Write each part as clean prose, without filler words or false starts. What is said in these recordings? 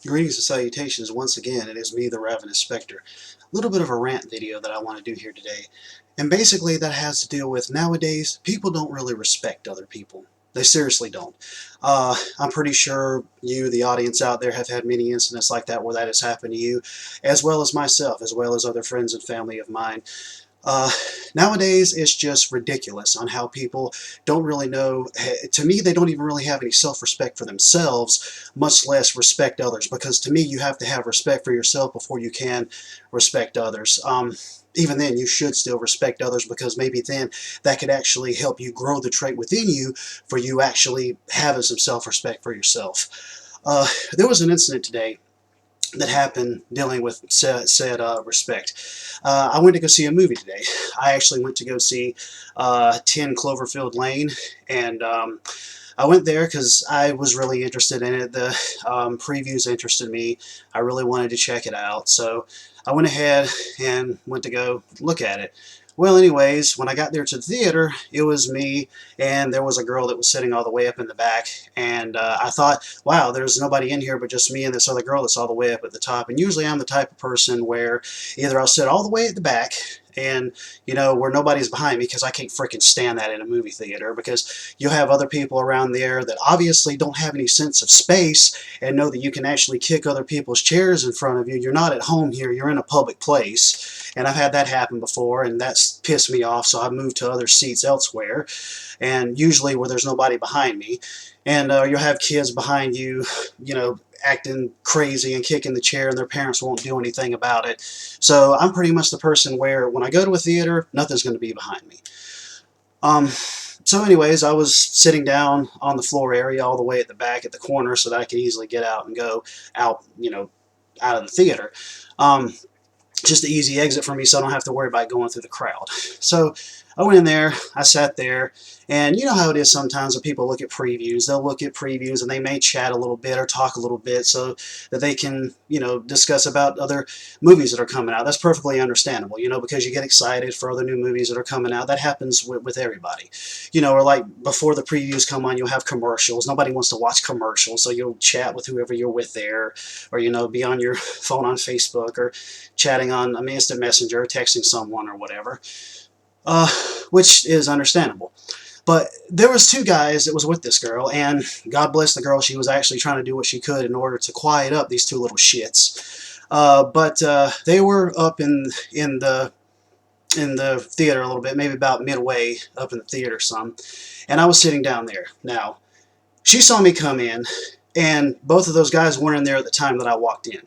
Greetings and salutations once again. It is me, the Ravenous Spectre. A little bit of a rant video that I want to do here today. And basically that has to deal with nowadays, people don't really respect other people. They seriously don't. I'm pretty sure you, the audience out there, have had many incidents like that where that has happened to you, as well as myself, as well as other friends and family of mine. Uh, Nowadays, it's just ridiculous on how people don't really know. To me, they don't even really have any self-respect for themselves, much less respect others. Because to me, you have to have respect for yourself before you can respect others. Even then, you should still respect others, because maybe then that could actually help you grow the trait within you for you actually having some self-respect for yourself. There was an incident today that happened dealing with said respect. I went to go see a movie today. I actually went to go see 10 Cloverfield Lane, and I went there because I was really interested in it. The previews interested me. I really wanted to check it out, so I went ahead and went to go look at it. Well, anyways, when I got there to the theater, it was me, and there was a girl that was sitting all the way up in the back, and I thought, wow, there's nobody in here but just me and this other girl that's all the way up at the top. And usually I'm the type of person where either I'll sit all the way at the back, and where nobody's behind me, because I can't freaking stand that in a movie theater, because you'll have other people around there that obviously don't have any sense of space and know that you can actually kick other people's chairs in front of you. You're not at home here, you're in a public place, and I've had that happen before, and that's pissed me off, so I've moved to other seats elsewhere, and usually where there's nobody behind me. And you'll have kids behind you, acting crazy and kicking the chair, and their parents won't do anything about it. So I'm pretty much the person where when I go to a theater, nothing's going to be behind me. So anyways, I was sitting down on the floor area all the way at the back at the corner so that I could easily get out and go out, out of the theater. Just an easy exit for me, so I don't have to worry about going through the crowd. So I went in there, I sat there, and you know how it is sometimes when people look at previews. They'll look at previews and they may chat a little bit or talk a little bit so that they can, discuss about other movies that are coming out. That's perfectly understandable, because you get excited for other new movies that are coming out. That happens with everybody. Or like before the previews come on, you'll have commercials. Nobody wants to watch commercials, so you'll chat with whoever you're with there, or, be on your phone on Facebook, or chatting on instant messenger, or texting someone or whatever. Which is understandable. But there was two guys that was with this girl, and God bless the girl, she was actually trying to do what she could in order to quiet up these two little shits. But they were up in the theater a little bit, maybe about midway up in the theater some, and I was sitting down there. Now, she saw me come in, and both of those guys weren't in there at the time that I walked in.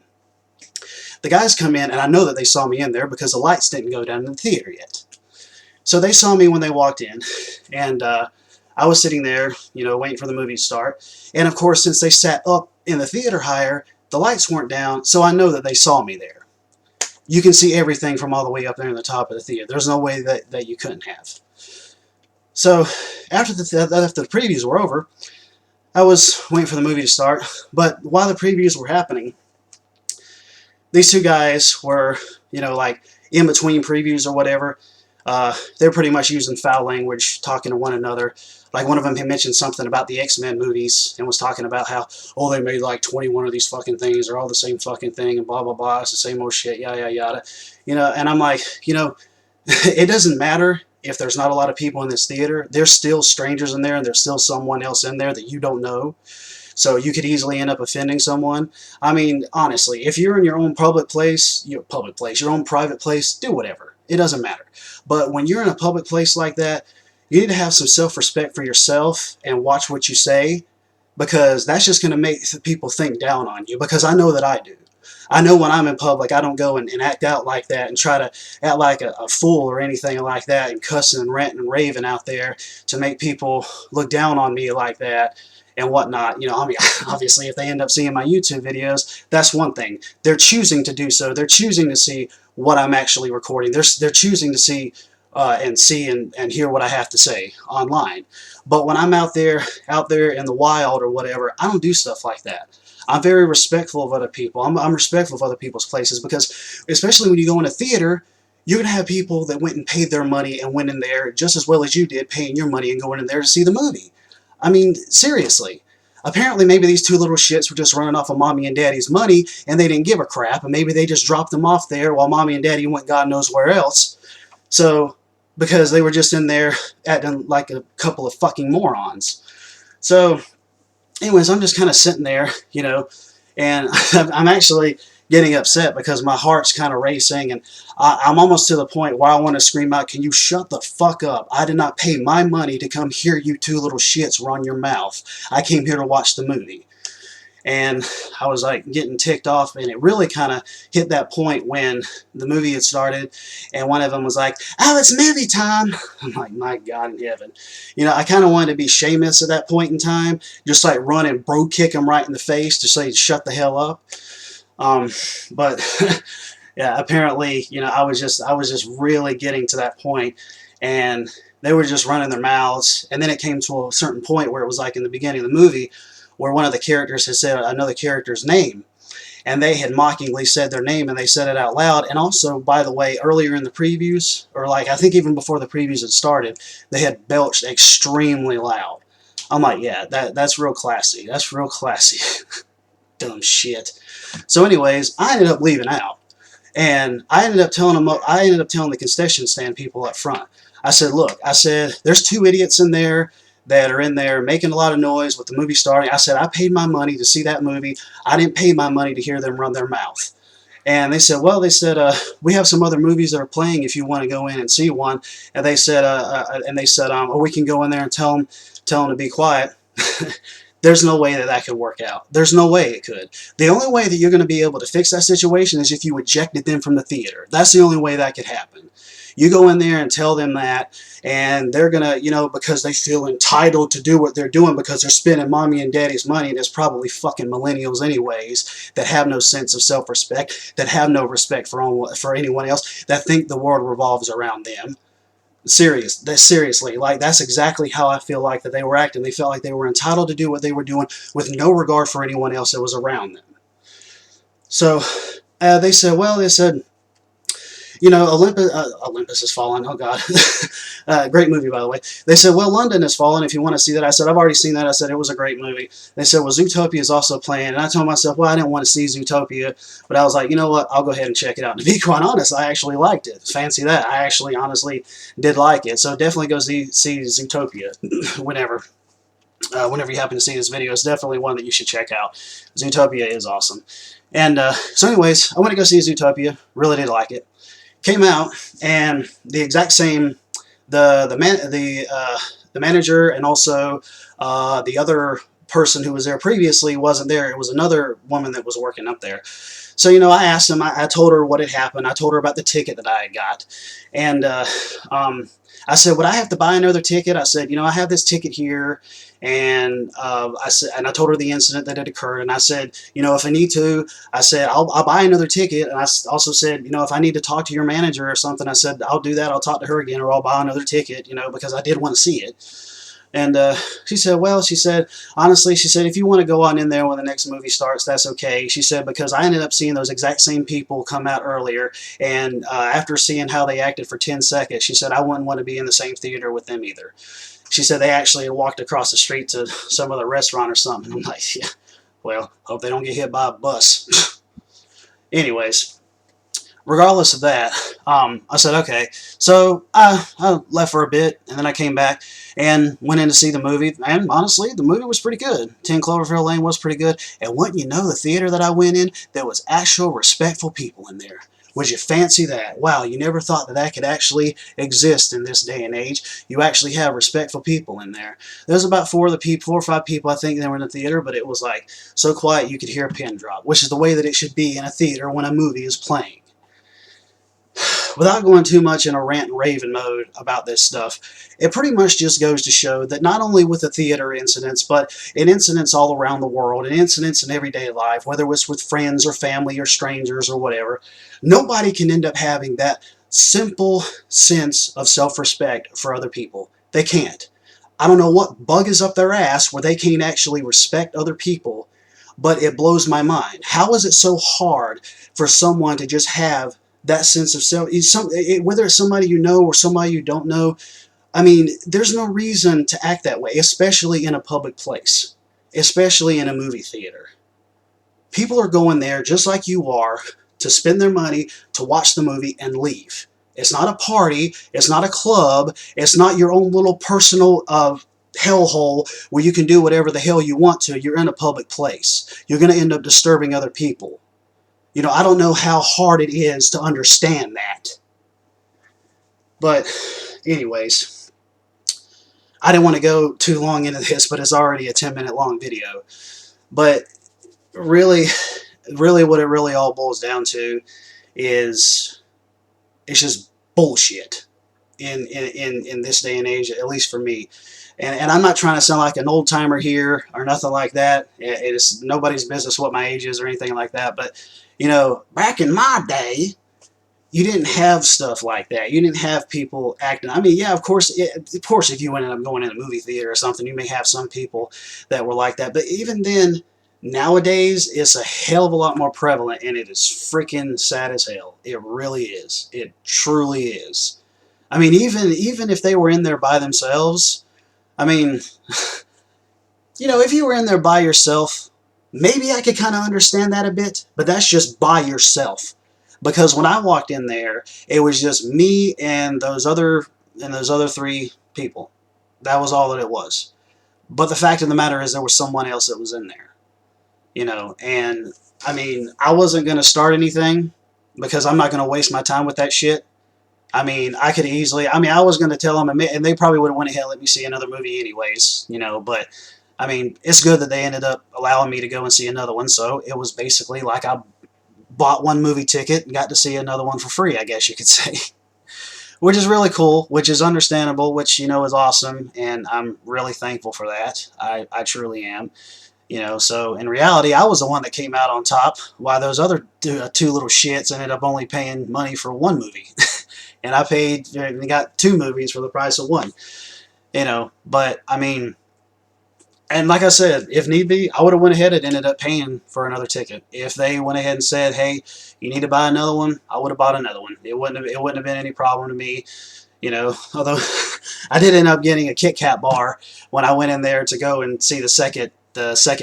The guys come in, and I know that they saw me in there because the lights didn't go down in the theater yet. So they saw me when they walked in, and I was sitting there, waiting for the movie to start. And of course, since they sat up in the theater higher, the lights weren't down, so I know that they saw me there. You can see everything from all the way up there in the top of the theater. There's no way that you couldn't have. So after the previews were over, I was waiting for the movie to start. But while the previews were happening, these two guys were, like in between previews or whatever. They're pretty much using foul language, talking to one another. Like one of them had mentioned something about the X-Men movies and was talking about how, oh, they made like 21 of these fucking things. They're all the same fucking thing and blah, blah, blah. It's the same old shit, yada, yada, yada. And I'm like, it doesn't matter if there's not a lot of people in this theater. There's still strangers in there, and there's still someone else in there that you don't know. So you could easily end up offending someone. I mean, honestly, if you're in your own public place, your own private place, do whatever. It doesn't matter. But when you're in a public place like that, you need to have some self-respect for yourself and watch what you say, because that's just going to make people think down on you, because I know that I do. I know when I'm in public, I don't go and act out like that and try to act like a fool or anything like that and cussing and ranting and raving out there to make people look down on me like that and whatnot. I mean, obviously, if they end up seeing my YouTube videos, that's one thing. They're choosing to do so. They're choosing to see what I'm actually recording. They're choosing to see and hear what I have to say online. But when I'm out there in the wild or whatever, I don't do stuff like that. I'm very respectful of other people. I'm respectful of other people's places, because especially when you go in a theater, you're going to have people that went and paid their money and went in there just as well as you did, paying your money and going in there to see the movie. I mean, seriously. Apparently, maybe these two little shits were just running off of mommy and daddy's money, and they didn't give a crap, and maybe they just dropped them off there while mommy and daddy went God knows where else. So, because they were just in there acting like a couple of fucking morons. So, anyways, I'm just kind of sitting there, and I'm actually getting upset because my heart's kind of racing, and I'm almost to the point where I want to scream out, can you shut the fuck up? I did not pay my money to come hear you two little shits run your mouth. I came here to watch the movie. And I was like getting ticked off, and it really kind of hit that point when the movie had started, and one of them was like, oh, it's movie time. I'm like, my God in heaven. I kind of wanted to be Seamus at that point in time, just like run and bro kick him right in the face to say, shut the hell up. But yeah, apparently, I was just really getting to that point, and they were just running their mouths. And then it came to a certain point where it was like in the beginning of the movie, where one of the characters had said another character's name, and they had mockingly said their name, and they said it out loud. And also, by the way, earlier in the previews, or like I think even before the previews had started, they had belched extremely loud. I'm like, yeah, that's real classy. That's real classy. Dumb shit. So anyways, I ended up leaving out, and I ended up telling the concession stand people up front. I said, look, there's two idiots in there that are in there making a lot of noise with the movie starting. I said, I paid my money to see that movie. I didn't pay my money to hear them run their mouth. And they said, well, we have some other movies that are playing if you want to go in and see one. And they said, oh, we can go in there and tell them to be quiet. There's no way that could work out. There's no way it could. The only way that you're going to be able to fix that situation is if you ejected them from the theater. That's the only way that could happen. You go in there and tell them that, and they're going to, because they feel entitled to do what they're doing because they're spending mommy and daddy's money, and it's probably fucking millennials anyways that have no sense of self-respect, that have no respect for anyone else, that think the world revolves around them. Seriously, like that's exactly how I feel like that they were acting. They felt like they were entitled to do what they were doing with no regard for anyone else that was around them. So they said, Olympus has fallen. Oh, God. Great movie, by the way. They said, well, London has fallen if you want to see that. I said, I've already seen that. I said, it was a great movie. They said, well, Zootopia is also playing. And I told myself, well, I didn't want to see Zootopia. But I was like, you know what? I'll go ahead and check it out. To be quite honest, I actually liked it. Fancy that. I actually, honestly, did like it. So definitely go see Zootopia whenever you happen to see this video. It's definitely one that you should check out. Zootopia is awesome. And so anyways, I went to go see Zootopia. Really did like it. Came out, and the exact same, the manager and also the other person who was there previously wasn't there. It was another woman that was working up there. So, I asked him, I told her what had happened. I told her about the ticket that I had got. And I said, would I have to buy another ticket? I said, I have this ticket here. And I told her the incident that had occurred. And I said, if I need to, I said, I'll buy another ticket. And I also said, if I need to talk to your manager or something, I said, I'll do that. I'll talk to her again, or I'll buy another ticket, because I did want to see it. And she said, honestly, if you want to go on in there when the next movie starts, that's okay. She said, because I ended up seeing those exact same people come out earlier, and after seeing how they acted for 10 seconds, she said, I wouldn't want to be in the same theater with them either. She said they actually walked across the street to some other restaurant or something. I'm like, yeah, well, hope they don't get hit by a bus. Anyways, regardless of that, I said, okay. So I left for a bit, and then I came back and went in to see the movie. And honestly, the movie was pretty good. 10 Cloverfield Lane was pretty good. And wouldn't you know, the theater that I went in, there was actual respectful people in there. Would you fancy that? Wow, you never thought that could actually exist in this day and age. You actually have respectful people in there. There was about 4 or 5 people, I think, that were in the theater, but it was like so quiet you could hear a pin drop, which is the way that it should be in a theater when a movie is playing. Without going too much in a rant and raving mode about this stuff, it pretty much just goes to show that not only with the theater incidents, but in incidents all around the world, and incidents in everyday life, whether it's with friends or family or strangers or whatever, nobody can end up having that simple sense of self-respect for other people. They can't. I don't know what bug is up their ass where they can't actually respect other people, but it blows my mind. How is it so hard for someone to just have that sense of self, whether it's somebody you know or somebody you don't know? I mean, there's no reason to act that way, especially in a public place. especially in a movie theater. People are going there just like you are to spend their money to watch the movie and leave. It's not a party. It's not a club. It's not your own little personal hellhole where you can do whatever the hell you want to. You're in a public place. You're going to end up disturbing other people. You know, I don't know how hard it is to understand that. But anyways, I didn't want to go too long into this, but it's already a 10-minute long video. But really, really what it really all boils down to is it's just bullshit in this day and age, at least for me. And I'm not trying to sound like an old timer here or nothing like that. It is nobody's business what my age is or anything like that. But, you know, back in my day, you didn't have stuff like that. You didn't have people acting. I mean, yeah, of course, if you ended up going in a movie theater or something, you may have some people that were like that. But even then, nowadays, it's a hell of a lot more prevalent, and it is freaking sad as hell. It really is. It truly is. I mean, even if they were in there by themselves, I mean, you know, if you were in there by yourself, maybe I could kind of understand that a bit, but that's just by yourself. Because when I walked in there, it was just me and those other three people. That was all that it was. But the fact of the matter is there was someone else that was in there. You know, and I mean, I wasn't going to start anything because I'm not going to waste my time with that shit. I mean, I could easily, I mean, I was going to tell them, and they probably would have went ahead and let me see another movie anyways, you know, but I mean, it's good that they ended up allowing me to go and see another one, so it was basically like I bought one movie ticket and got to see another one for free, I guess you could say. Which is really cool, which is understandable, which, you know, is awesome, and I'm really thankful for that. I truly am. You know, so in reality, I was the one that came out on top, while those other two little shits ended up only paying money for one movie. And I got two movies for the price of one. You know, but, I mean, and like I said, if need be, I would have went ahead and ended up paying for another ticket. If they went ahead and said, hey, you need to buy another one, I would have bought another one. It wouldn't have been any problem to me. You know, although I did end up getting a Kit Kat bar when I went in there to go and see the second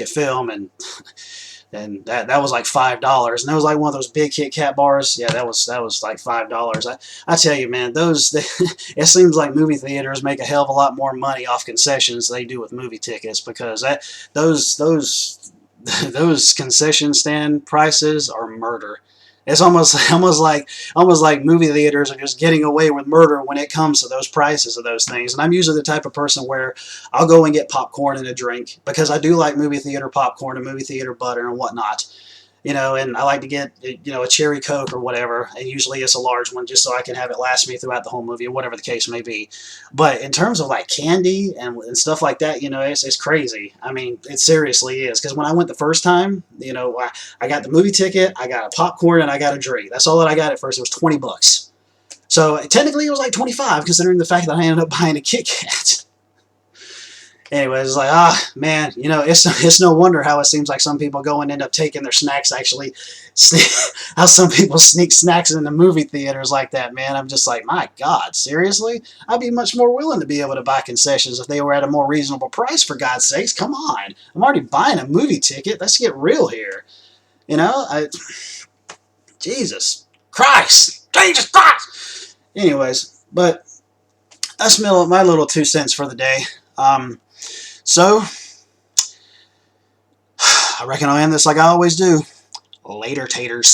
film, and that was like $5, and that was like one of those big Kit Kat bars. Yeah, that was like $5. I tell you, man, it seems like movie theaters make a hell of a lot more money off concessions than they do with movie tickets, because those concession stand prices are murder. It's almost like movie theaters are just getting away with murder when it comes to those prices of those things. And I'm usually the type of person where I'll go and get popcorn and a drink, because I do like movie theater popcorn and movie theater butter and whatnot. You know, and I like to get, you know, a cherry Coke or whatever, and usually it's a large one just so I can have it last me throughout the whole movie or whatever the case may be. But in terms of like candy and stuff like that, you know, it's crazy. I mean, it seriously is, because when I went the first time, you know, I got the movie ticket, I got a popcorn, and I got a drink. That's all that I got at first. It was $20. So technically it was like 25, considering the fact that I ended up buying a Kit Kat. Anyways, it's like, man, you know, it's no wonder how it seems like some people go and end up taking their snacks, actually, how some people sneak snacks in the movie theaters like that, man. I'm just like, my God, seriously? I'd be much more willing to be able to buy concessions if they were at a more reasonable price, for God's sakes. Come on. I'm already buying a movie ticket. Let's get real here. You know, Jesus Christ. Anyways, but that's my little 2 cents for the day. So, I reckon I'll end this like I always do. Later, taters.